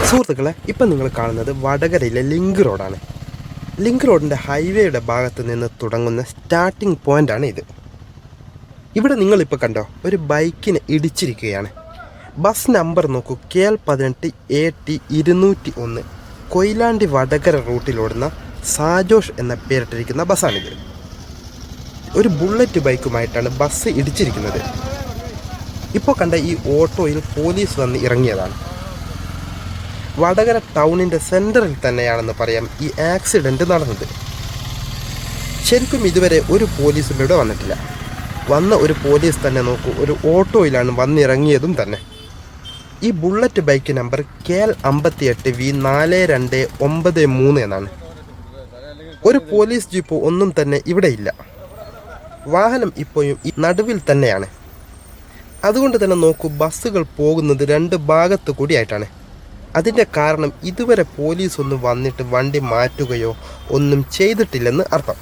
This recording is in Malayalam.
സുഹൃത്തുക്കളെ, ഇപ്പം നിങ്ങൾ കാണുന്നത് വടകരയിലെ ലിങ്ക് റോഡാണ്. ലിങ്ക് റോഡിൻ്റെ ഹൈവേയുടെ ഭാഗത്ത് നിന്ന് തുടങ്ങുന്ന സ്റ്റാർട്ടിംഗ് പോയിൻ്റാണ് ഇത്. ഇവിടെ നിങ്ങളിപ്പോൾ കണ്ടോ, ഒരു ബൈക്കിന് ഇടിച്ചിരിക്കുകയാണ്. ബസ് നമ്പർ നോക്കൂ, KL18 AT 201, കൊയിലാണ്ടി വടകര റൂട്ടിലോടുന്ന സാജോഷ് എന്ന പേരിട്ടിരിക്കുന്ന ബസ്സാണിത്. ഒരു ബുള്ളറ്റ് ബൈക്കുമായിട്ടാണ് ബസ് ഇടിച്ചിരിക്കുന്നത്. ഇപ്പോൾ കണ്ട ഈ ഓട്ടോയിൽ പോലീസ് വന്ന് ഇറങ്ങിയതാണ്. വടകര ടൗണിൻ്റെ സെൻറ്ററിൽ തന്നെയാണെന്ന് പറയാം ഈ ആക്സിഡൻറ്റ് നടന്നത്. ശരിക്കും ഇതുവരെ ഒരു പോലീസും ഇവിടെ വന്നിട്ടില്ല. വന്ന ഒരു പോലീസ് തന്നെ നോക്കൂ, ഒരു ഓട്ടോയിലാണ് വന്നിറങ്ങിയതും തന്നെ. ഈ bullet bike number KL58 V4293 എന്നാണ്. ഒരു പോലീസ് ജീപ്പോ ഒന്നും തന്നെ ഇവിടെ ഇല്ല. വാഹനം ഇപ്പോഴും ഈ നടുവിൽ തന്നെയാണ്. അതുകൊണ്ട് തന്നെ നോക്കൂ, ബസ്സുകൾ പോകുന്നത് രണ്ട് ഭാഗത്ത് കൂടിയായിട്ടാണ്. അതിൻ്റെ കാരണം ഇതുവരെ പോലീസ് ഒന്നും വന്നിട്ട് വണ്ടി മാറ്റുകയോ ഒന്നും ചെയ്തിട്ടില്ലെന്ന് അർത്ഥം.